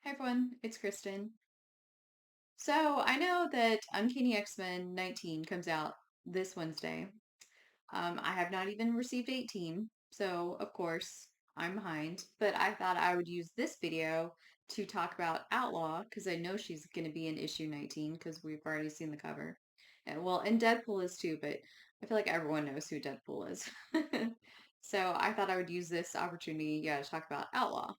Hi everyone, it's Kristen. So I know that Uncanny X-Men 19 comes out this Wednesday. I have not even received 18, so of course I'm behind. But I thought I would use this video to talk about Outlaw because I know she's going to be in issue 19 because we've already seen the cover. And Deadpool is too, but I feel like everyone knows who Deadpool is. So I thought I would use this opportunity, yeah, to talk about Outlaw.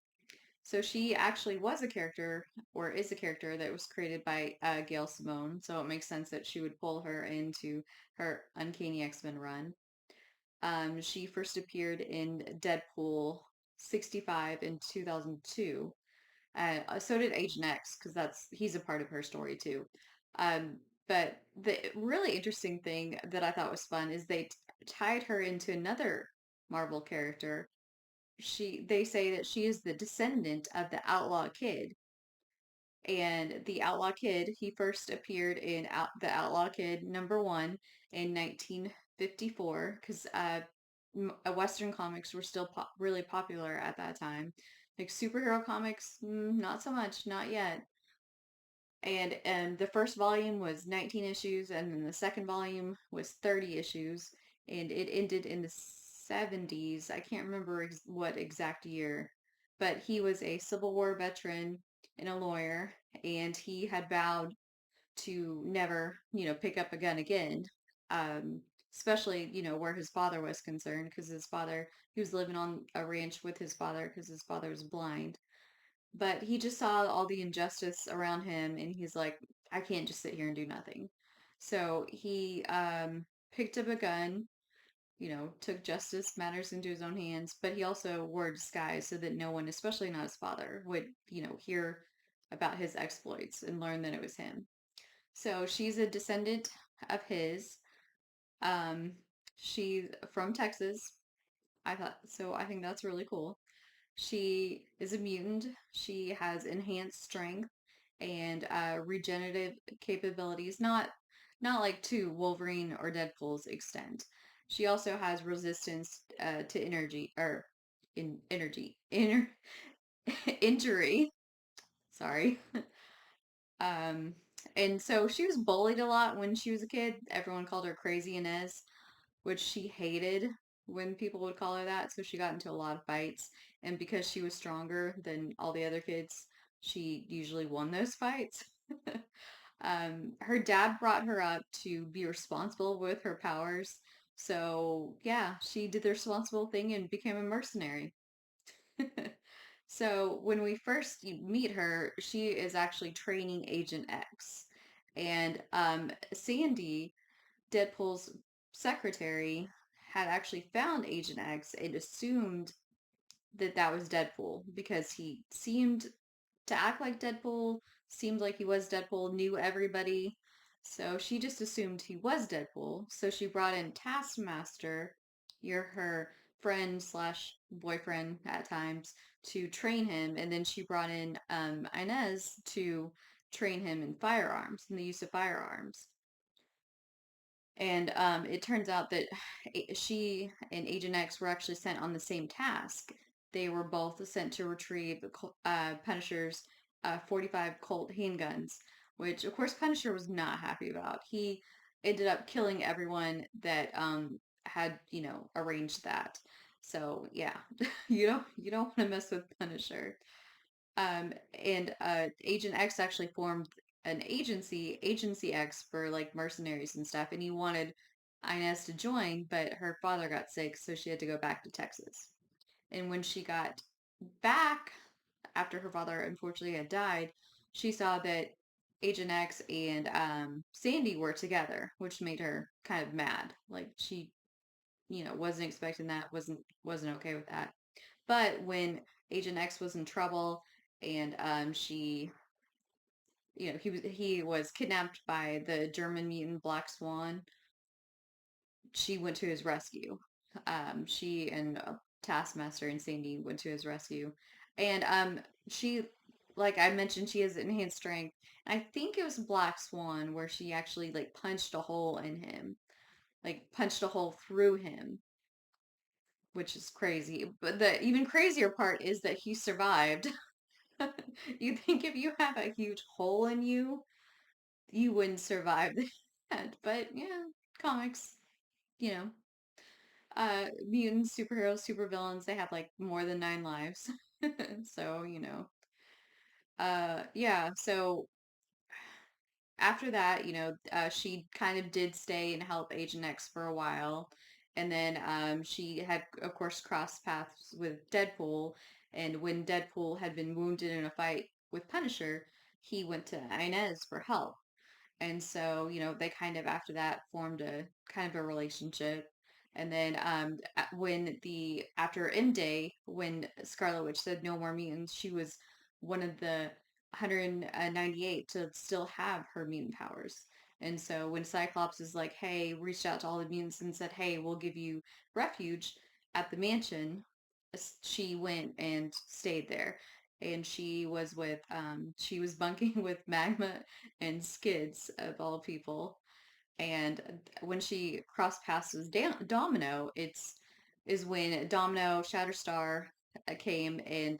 So she actually was a character, or is a character that was created by Gail Simone. So it makes sense that she would pull her into her Uncanny X-Men run. She first appeared in Deadpool 65 in 2002. So did Agent X, because he's a part of her story too. Um, but the really interesting thing that I thought was fun is they tied her into another Marvel character. They say that she is the descendant of the Outlaw Kid. And the Outlaw Kid, he first appeared in the Outlaw Kid #1 in 1954 because Western comics were still really popular at that time. Like superhero comics, not so much, not yet. And the first volume was 19 issues, and then the second volume was 30 issues, and it ended in the 70s. I can't remember what exact year, but he was a Civil War veteran and a lawyer, and he had vowed to never, pick up a gun again. Um, Especially, where his father was concerned, because he was living on a ranch with his father because his father was blind. But he just saw all the injustice around him and he's like, I can't just sit here and do nothing. So he picked up a gun, took justice matters into his own hands, but he also wore a disguise so that no one, especially not his father, would, hear about his exploits and learn that it was him. So she's a descendant of his. Um, she's from Texas. I think that's really cool. She is a mutant. She has enhanced strength and regenerative capabilities, not like to Wolverine or Deadpool's extent. She also has resistance to energy or in energy inner injury. Sorry. Um, and so she was bullied a lot when she was a kid. Everyone called her Crazy Inez, which she hated when people would call her that. So she got into a lot of fights. And because she was stronger than all the other kids, she usually won those fights. Her dad brought her up to be responsible with her powers. So, yeah, she did the responsible thing and became a mercenary. So, when we first meet her, she is actually training Agent X. And Sandy, Deadpool's secretary, had actually found Agent X and assumed that that was Deadpool because he seemed to act like Deadpool, seemed like he was Deadpool, knew everybody. So she just assumed he was Deadpool. So she brought in Taskmaster, you're her friend slash boyfriend at times, to train him. And then she brought in Inez to train him in firearms, in the use of firearms. And it turns out that she and Agent X were actually sent on the same task. They were both sent to retrieve Punisher's 45 Colt handguns, which of course Punisher was not happy about. He ended up killing everyone that had, arranged that. So yeah, you don't want to mess with Punisher. And Agent X actually formed an agency, Agency X, for like mercenaries and stuff. And he wanted Inez to join, but her father got sick, so she had to go back to Texas. And when she got back, after her father unfortunately had died, she saw that Agent X and Sandy were together, which made her kind of mad. Like she, wasn't expecting that, wasn't okay with that. But when Agent X was in trouble and he was kidnapped by the German mutant Black Swan, she went to his rescue. She and Taskmaster and Sandy went to his rescue, and she, like I mentioned, she has enhanced strength. I think it was Black Swan where she actually like punched a hole in him, like punched a hole through him, which is crazy. But the even crazier part is that he survived. You think if you have a huge hole in you, you wouldn't survive that. But yeah, comics, you know, mutants, superheroes, supervillains, they have like more than 9 lives. So, yeah, so after that, she kind of did stay and help Agent X for a while. And then she had, of course, crossed paths with Deadpool. And when Deadpool had been wounded in a fight with Punisher, he went to Inez for help. And so, they kind of after that formed a kind of a relationship. And then when the after End Day, when Scarlet Witch said no more mutants, she was one of the 198 to still have her mutant powers. And so when Cyclops is like, hey, reached out to all the mutants and said, hey, we'll give you refuge at the mansion, she went and stayed there. And she was bunking with Magma and Skids of all people. And when she crossed paths with Domino, is when Domino Shatterstar came and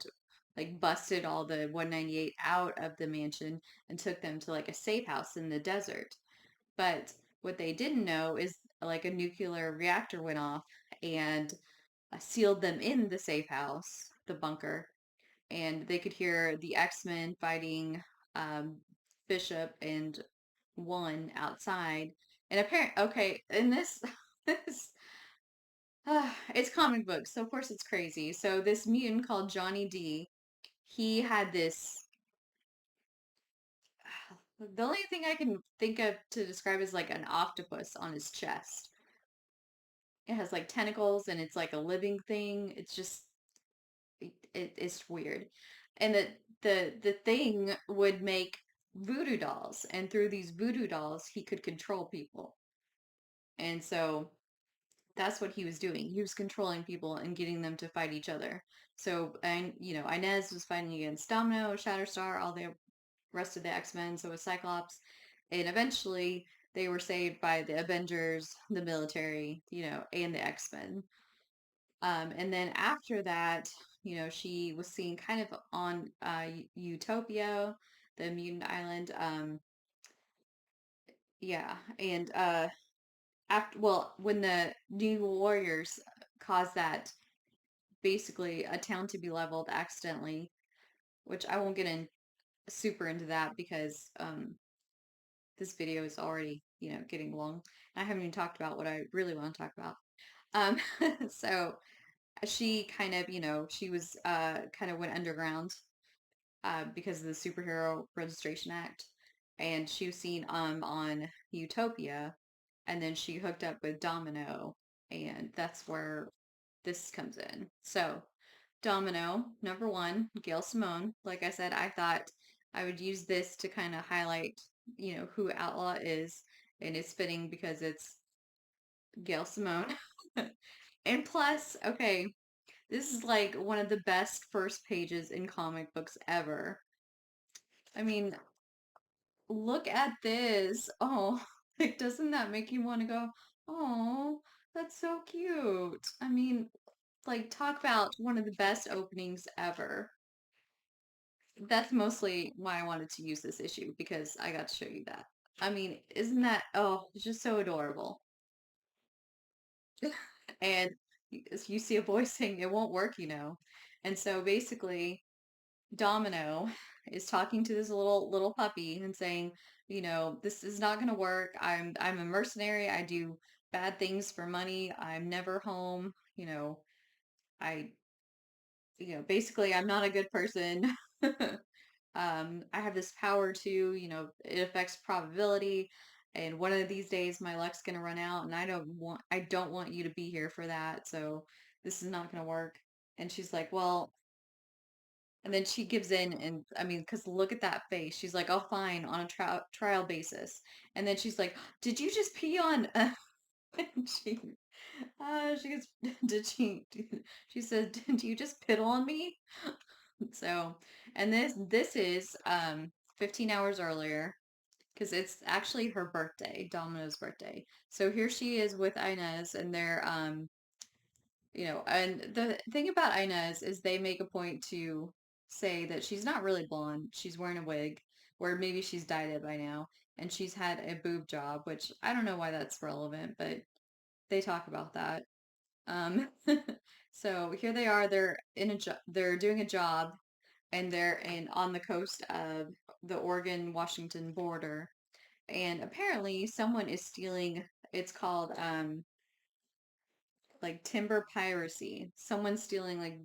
like busted all the 198 out of the mansion and took them to like a safe house in the desert. But what they didn't know is like a nuclear reactor went off and sealed them in the safe house, the bunker, and they could hear the X-Men fighting um, Bishop and one outside. And apparently, okay, in this, this, it's comic books, so of course it's crazy. So this mutant called Johnny D, he had this. The only thing I can think of to describe is like an octopus on his chest. It has like tentacles and it's like a living thing. It's just it's weird. And the thing would make voodoo dolls, and through these voodoo dolls, he could control people. And so that's what he was doing. He was controlling people and getting them to fight each other. So, and Inez was fighting against Domino, Shatterstar, all the rest of the X-Men, so was Cyclops. And eventually they were saved by the Avengers, the military, and the X-Men. And then after that, she was seen kind of on Utopia, the mutant island. Yeah, and after well, when the New Warriors caused that basically a town to be leveled accidentally, which I won't get in super into that because this video is already getting long. I haven't even talked about what I really want to talk about. Um, so she kind of, she was kind of went underground because of the Superhero Registration Act, and she was seen on Utopia, and then she hooked up with Domino, and that's where this comes in. So Domino, number one, Gail Simone. Like I said, I thought I would use this to kind of highlight, who Outlaw is, and it's fitting because it's Gail Simone. And plus, okay, this is like one of the best first pages in comic books ever. I mean, look at this. Oh, like, doesn't that make you want to go, oh, that's so cute? I mean, like, talk about one of the best openings ever. That's mostly why I wanted to use this issue because I got to show you that. I mean, isn't that, oh, it's just so adorable. And you see a boy saying it won't work, And so basically, Domino is talking to this little puppy and saying, this is not going to work. I'm a mercenary. I do bad things for money. I'm never home. I basically I'm not a good person. I have this power too, it affects probability, and one of these days my luck's gonna run out, and I don't want you to be here for that, so this is not gonna work. And she's like, well, and then she gives in, and I mean, because look at that face. She's like, oh, fine, on a trial basis. And then she's like, did you just pee on? And she goes, did she said, did you just piddle on me? So, and this is 15 hours earlier because it's actually her birthday, Domino's birthday. So here she is with Inez, and they're and the thing about Inez is they make a point to say that she's not really blonde. She's wearing a wig, or maybe she's dyed it by now, and she's had a boob job, which I don't know why that's relevant, but they talk about that. Um, so here they are. They're in a job. They're doing a job, and they're in on the coast of the Oregon-Washington border. And apparently, someone is stealing. It's called like timber piracy. Someone's stealing like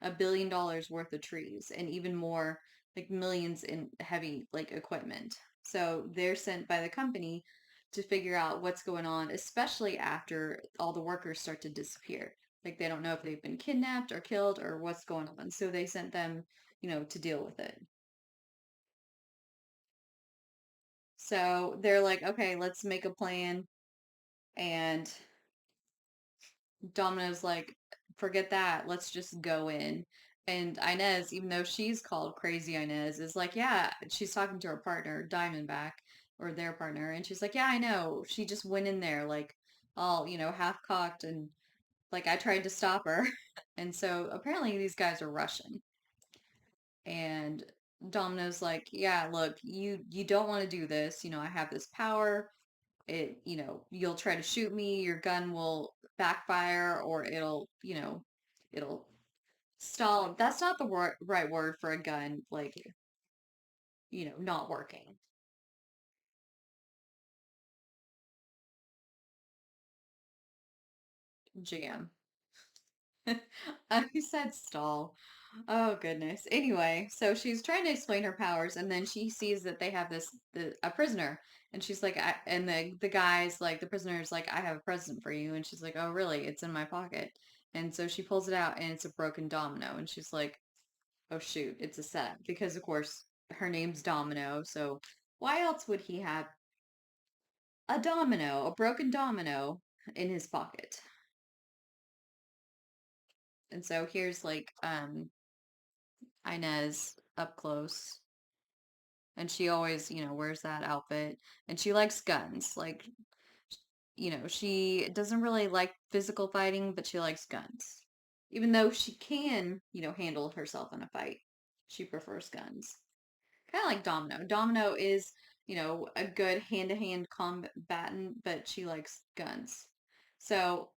$1 billion worth of trees and even more, like millions in heavy like equipment. So they're sent by the company to figure out what's going on, especially after all the workers start to disappear. Like they don't know if they've been kidnapped or killed or what's going on. So they sent them, to deal with it. So they're like, okay, let's make a plan. And Domino's like, forget that. Let's just go in. And Inez, even though she's called Crazy Inez, is like, yeah, she's talking to her partner, Diamondback, or their partner. And she's like, yeah, I know. She just went in there, like, all, half cocked. And like, I tried to stop her. And so apparently these guys are Russian. And Domino's like, yeah, look, you don't want to do this. I have this power. You'll try to shoot me, your gun will backfire, or it'll stall. That's not the right word for a gun, like, not working. Jam. I said stall. Oh goodness. Anyway, so she's trying to explain her powers, and then she sees that they have a prisoner, and she's like, and the guy's like, the prisoner's like, I have a present for you, and she's like, oh really? It's in my pocket, and so she pulls it out, and it's a broken domino, and she's like, oh shoot, it's a setup because of course her name's Domino, so why else would he have a broken domino in his pocket? And so here's like Inez up close, and she always, wears that outfit, and she likes guns. Like, she doesn't really like physical fighting, but she likes guns. Even though she can, handle herself in a fight, she prefers guns. Kind of like Domino. Domino is, a good hand-to-hand combatant, but she likes guns. So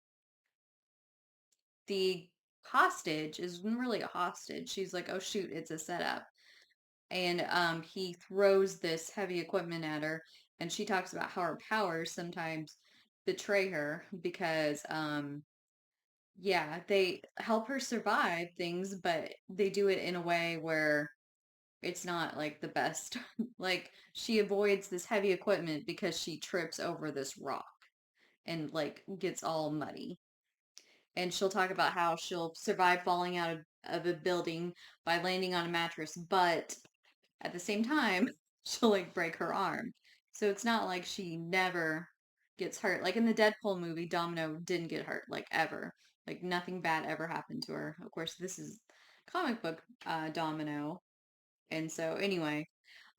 the hostage isn't really a hostage. She's like, oh shoot, it's a setup. And he throws this heavy equipment at her, and she talks about how her powers sometimes betray her because yeah, they help her survive things, but they do it in a way where it's not like the best. Like she avoids this heavy equipment because she trips over this rock and like gets all muddy. And she'll talk about how she'll survive falling out of a building by landing on a mattress, but at the same time, she'll like break her arm. So it's not like she never gets hurt. Like in the Deadpool movie, Domino didn't get hurt, like ever. Like nothing bad ever happened to her. Of course, this is comic book Domino. And so, anyway,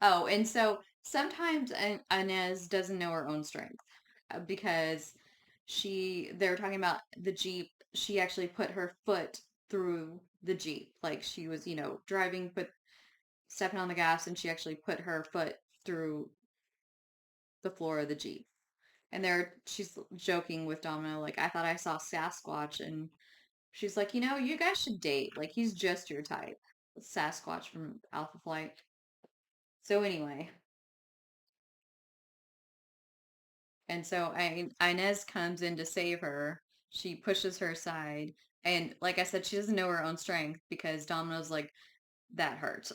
oh, and so sometimes Inez doesn't know her own strength because they were talking about the Jeep. She actually put her foot through the Jeep. Like she was, driving, but stepping on the gas, and she actually put her foot through the floor of the Jeep. And she's joking with Domino, like, I thought I saw Sasquatch. And she's like, you guys should date. Like, he's just your type. Sasquatch from Alpha Flight. So anyway, and so Inez comes in to save her. She pushes her aside. And like I said, she doesn't know her own strength because Domino's like, that hurt.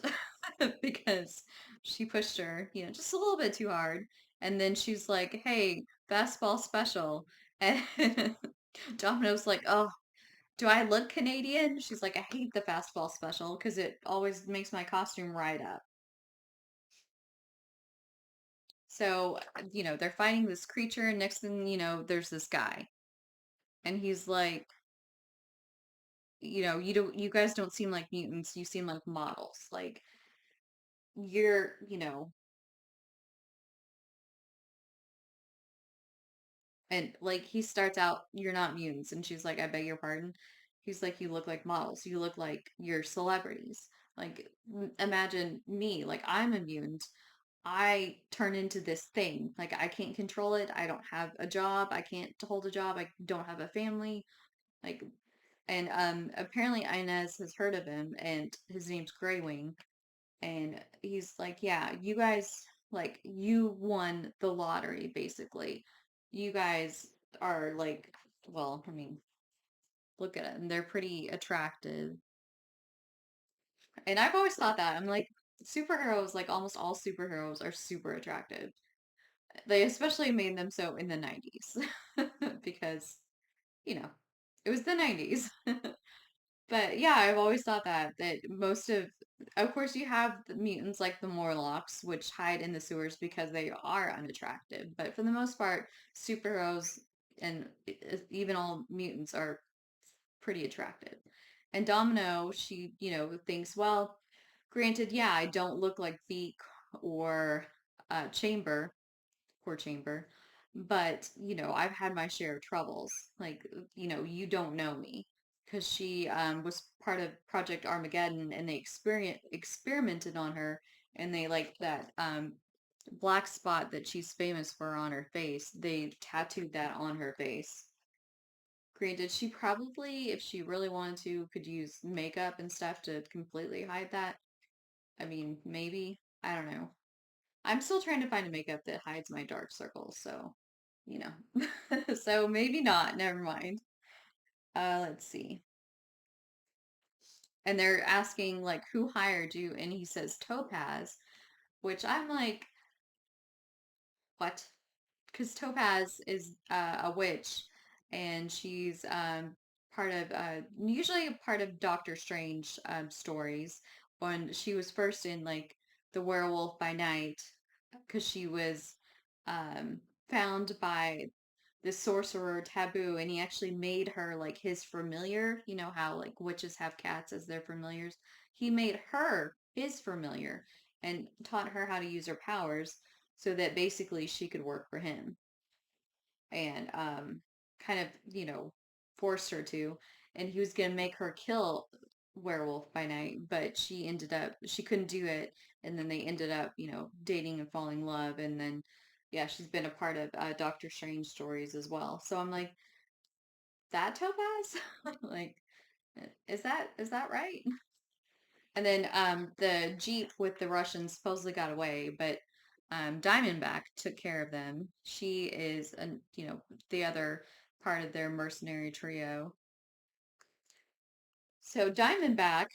Because she pushed her, just a little bit too hard. And then she's like, hey, fastball special. And Domino's like, oh, do I look Canadian? She's like, I hate the fastball special because it always makes my costume ride up. So, they're fighting this creature, and next thing there's this guy. And he's like, you guys don't seem like mutants, you seem like models. Like you're, and like he starts out, you're not mutants, and she's like, I beg your pardon. He's like, you look like models, you look like you're celebrities. Like, imagine me, like, I'm a mutant. I turn into this thing. Like, I can't control it. I don't have a job. I can't hold a job. I don't have a family. Like, and apparently Inez has heard of him, and his name's Greywing. And he's like, yeah, you guys, like, you won the lottery, basically. You guys are like, well, I mean, look at them. They're pretty attractive. And I've always thought that. I'm like, superheroes, like almost all superheroes, are super attractive. They especially made them so in the 90s because, you know, it was the 90s. But yeah, I've always thought that most of course, you have the mutants like the Morlocks, which hide in the sewers because they are unattractive. But for the most part, superheroes and even all mutants are pretty attractive. And Domino, she, thinks, well, granted, yeah, I don't look like Beak or Chamber, poor Chamber, but, I've had my share of troubles. Like, you don't know me. Because she was part of Project Armageddon, and they experimented on her, and they like that black spot that she's famous for on her face. They tattooed that on her face. Granted, she probably, if she really wanted to, could use makeup and stuff to completely hide that. I mean, maybe. I don't know. I'm still trying to find a makeup that hides my dark circles, so, you know. So maybe not. Never mind. Let's see. And they're asking, like, who hired you? And he says Topaz, which I'm like, what? Because Topaz is a witch, and she's part of usually a part of Doctor Strange stories. When she was first in like the Werewolf by Night, because she was um, found by the sorcerer Taboo, and he actually made her like his familiar. You know how like witches have cats as their familiars. He made her his familiar and taught her how to use her powers so that basically she could work for him, and kind of, forced her to. And he was going to make her kill Werewolf by Night, but she couldn't do it. And then they ended up, dating and falling in love. And then, yeah, she's been a part of Doctor Strange stories as well. So I'm like, that Topaz? Like, is that right? And then the Jeep with the Russians supposedly got away, but Diamondback took care of them. She is, the other part of their mercenary trio. So Diamondback,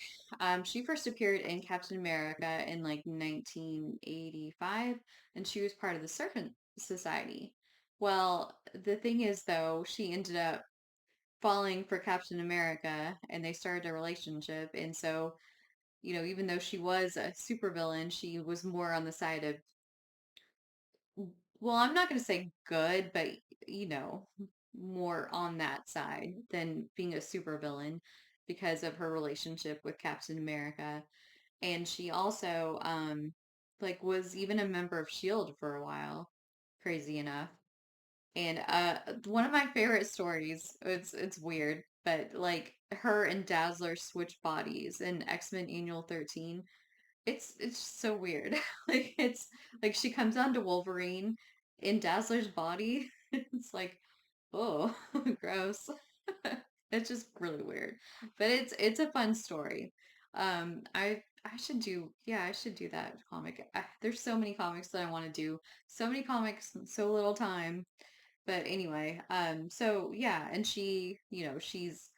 she first appeared in Captain America in like 1985, and she was part of the Serpent Society. Well, the thing is, though, she ended up falling for Captain America, and they started a relationship, and so even though she was a supervillain, she was more on the side of, well, I'm not going to say good, but, you know, more on that side than being a supervillain because of her relationship with Captain America. And she also, like, was even a member of S.H.I.E.L.D. for a while, crazy enough. And one of my favorite stories, it's weird, but like her and Dazzler switch bodies in X-Men Annual 13. It's so weird. Like it's like she comes onto Wolverine in Dazzler's body. It's like, oh, gross. It's just really weird. But it's a fun story. I should do, yeah, I should do that comic. There's so many comics that I want to do. So many comics, so little time. But anyway, so yeah, and she, she's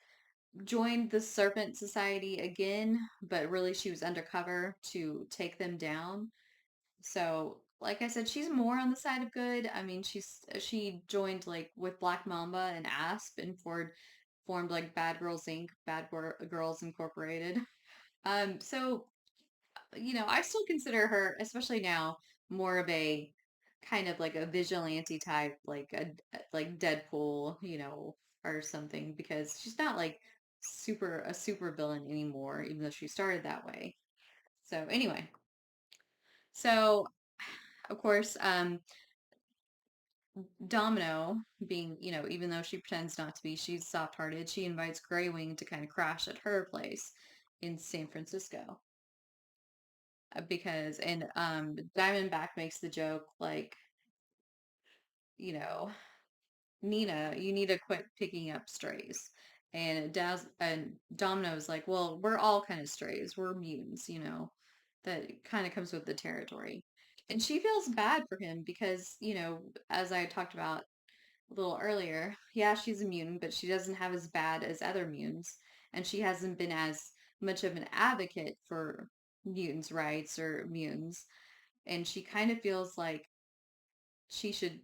joined the Serpent Society again, but really she was undercover to take them down. So, like I said, she's more on the side of good. I mean, she joined like with Black Mamba and Asp and formed like Bad Girls Inc., Girls Incorporated. So I still consider her, especially now, more of a kind of like a vigilante type, like like Deadpool, or something, because she's not like a super villain anymore, even though she started that way. So anyway, so of course, Domino being, even though she pretends not to be, she's soft-hearted. She invites Greywing to kind of crash at her place in San Francisco. because and Diamondback makes the joke like, you know, Nina, you need to quit picking up strays. And Domino's like, well, we're all kind of strays. We're mutants, that kind of comes with the territory. And she feels bad for him because, as I talked about a little earlier, yeah, she's a mutant, but she doesn't have as bad as other mutants. And she hasn't been as much of an advocate for mutants' rights or mutants. And she kind of feels like she should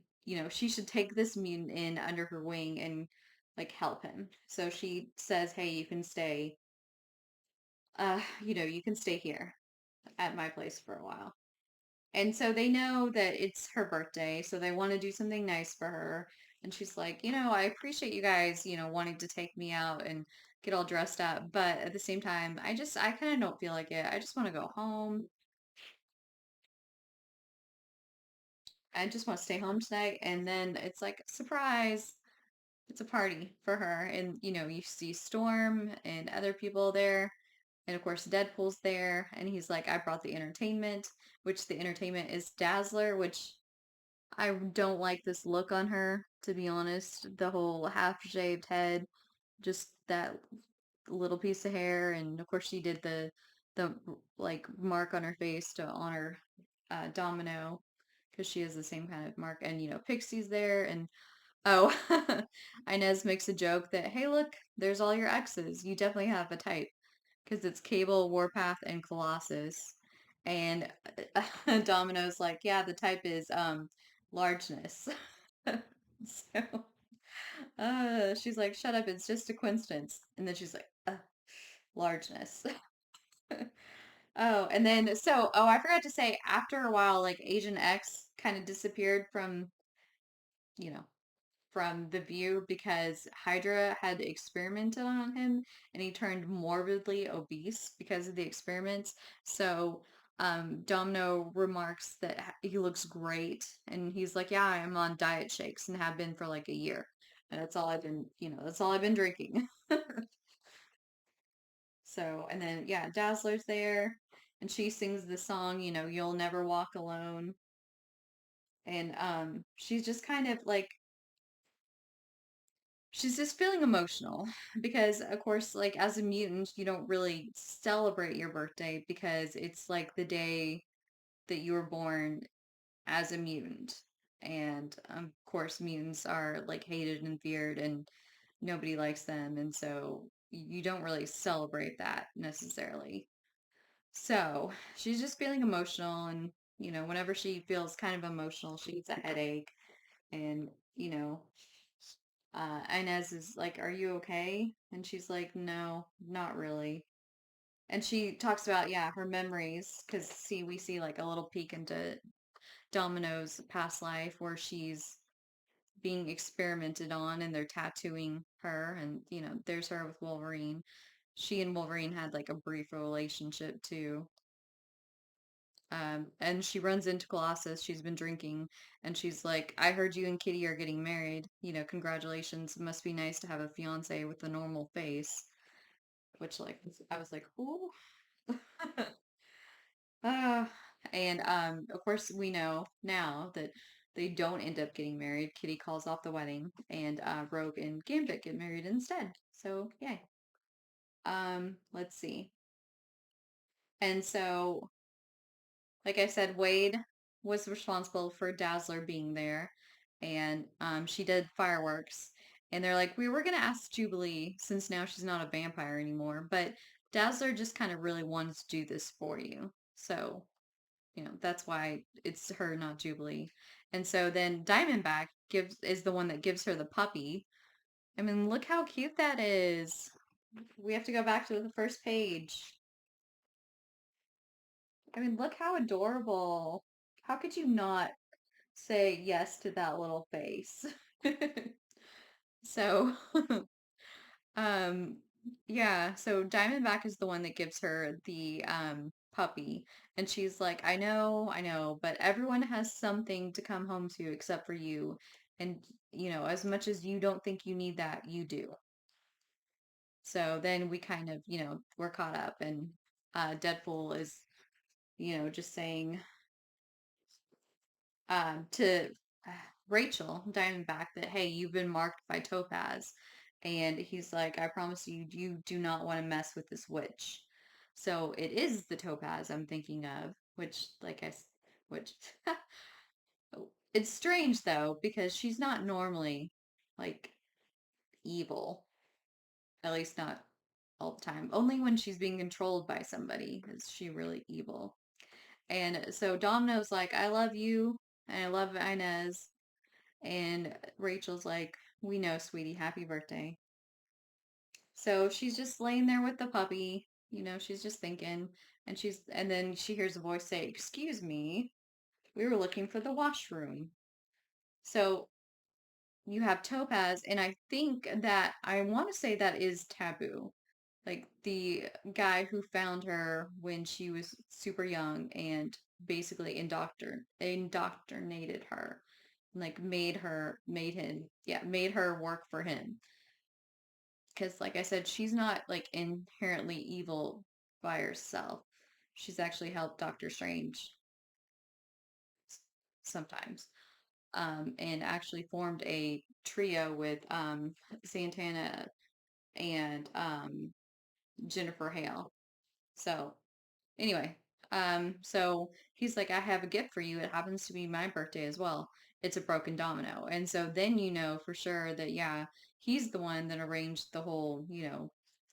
take this mutant in under her wing and like help him. So she says, "Hey, you can stay here at my place for a while." And so they know that it's her birthday, so they want to do something nice for her. And she's like, I appreciate you guys, wanting to take me out and get all dressed up, but at the same time, I kind of don't feel like it. I just want to go home. I just want to stay home tonight. And then it's like, surprise, it's a party for her. And, you see Storm and other people there. And of course, Deadpool's there. And he's like, I brought the entertainment, which the entertainment is Dazzler, which I don't like this look on her, to be honest. The whole half shaved head, just that little piece of hair. And of course, she did the like mark on her face to honor Domino because she has the same kind of mark. And, Pixie's there. And oh, Inez makes a joke that, hey, look, there's all your exes. You definitely have a type because it's Cable, Warpath, and Colossus. And Domino's like, yeah, the type is largeness. So she's like, shut up, it's just a coincidence. And then she's like, largeness. Oh, and then I forgot to say, after a while, like Agent X kind of disappeared you know, from the view because Hydra had experimented on him and he turned morbidly obese because of the experiments. So Domino remarks that he looks great and he's like, yeah, I'm on diet shakes and have been for like a year. And that's all I've been drinking. So, and then, yeah, Dazzler's there and she sings the song, You'll Never Walk Alone. And she's just kind of like, she's just feeling emotional because, of course, like as a mutant, you don't really celebrate your birthday because it's like the day that you were born as a mutant. And of course, mutants are like hated and feared, and nobody likes them. And so you don't really celebrate that necessarily. So she's just feeling emotional. And, whenever she feels kind of emotional, she gets a headache. And, Inez is like, "Are you okay?" And she's like, "No, not really." And she talks about, yeah, her memories, because we see like a little peek into Domino's past life where she's being experimented on and they're tattooing her. And, there's her with Wolverine. She and Wolverine had like a brief relationship too. And she runs into Colossus. She's been drinking, and she's like, "I heard you and Kitty are getting married. Congratulations. It must be nice to have a fiance with a normal face." Which, like, I was like, "Ooh." uh, and of course, we know now that they don't end up getting married. Kitty calls off the wedding, and Rogue and Gambit get married instead. So, yay. Let's see. And so like I said, Wade was responsible for Dazzler being there, and she did fireworks. And they're like, we were gonna ask Jubilee since now she's not a vampire anymore, but Dazzler just kind of really wanted to do this for you. So, that's why it's her, not Jubilee. And so then Diamondback is the one that gives her the puppy. I mean, look how cute that is. We have to go back to the first page. I mean, look how adorable. How could you not say yes to that little face? So, um, yeah, so Diamondback is the one that gives her the puppy, and she's like, I know, but everyone has something to come home to except for you. And, as much as you don't think you need that, you do. So then we kind of, we're caught up, and Deadpool is just saying to uh, Rachel Diamondback that, hey, you've been marked by Topaz. And he's like, I promise you, you do not want to mess with this witch. So it is the Topaz I'm thinking of, which, which, it's strange though, because she's not normally like evil, at least not all the time. Only when she's being controlled by somebody is she really evil. And so Domino's like, I love you, and I love Inez. And Rachel's like, we know, sweetie, happy birthday. So she's just laying there with the puppy. She's just thinking. And then she hears a voice say, excuse me, we were looking for the washroom. So you have Topaz, and I want to say that is Taboo. Like the guy who found her when she was super young and basically indoctrinated her, like made her work for him. Because, like I said, she's not like inherently evil by herself. She's actually helped Doctor Strange sometimes, and actually formed a trio with Santana and Jennifer Hale. So anyway, so he's like, I have a gift for you. It happens to be my birthday as well. It's a broken domino. And so then you know for sure that, yeah, he's the one that arranged the whole,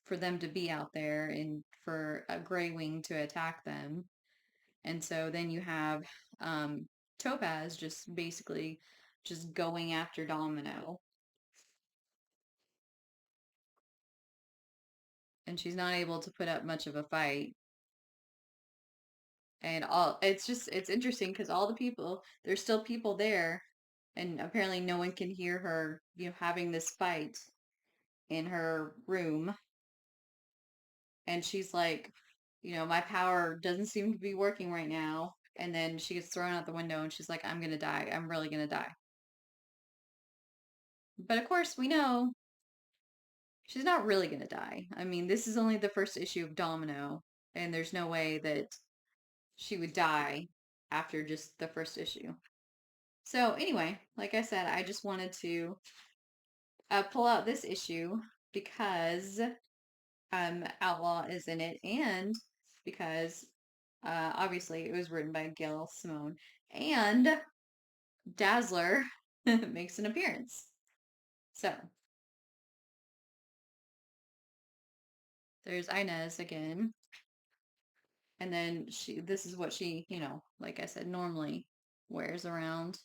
for them to be out there and for a Gray Wing to attack them. And so then you have Topaz just basically just going after Domino. And she's not able to put up much of a fight. And it's interesting because all the people, there's still people there, and apparently no one can hear her, having this fight in her room. And she's like, my power doesn't seem to be working right now. And then she gets thrown out the window and she's like, I'm gonna die. I'm really gonna die. But of course, we know she's not really gonna die. I mean, this is only the first issue of Domino, and there's no way that she would die after just the first issue. So anyway, like I said, I just wanted to pull out this issue because Outlaw is in it, and because obviously it was written by Gail Simone, and Dazzler makes an appearance. So there's Inez again, and then this is what she, like I said, normally wears around,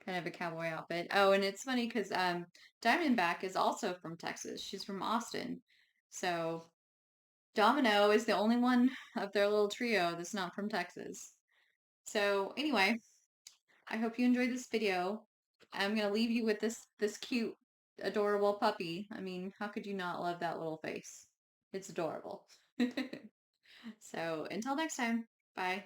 kind of a cowboy outfit. Oh, and it's funny because Diamondback is also from Texas. She's from Austin. So Domino is the only one of their little trio that's not from Texas. So anyway, I hope you enjoyed this video. I'm gonna leave you with this cute, adorable puppy. I mean, how could you not love that little face? It's adorable. So until next time, bye.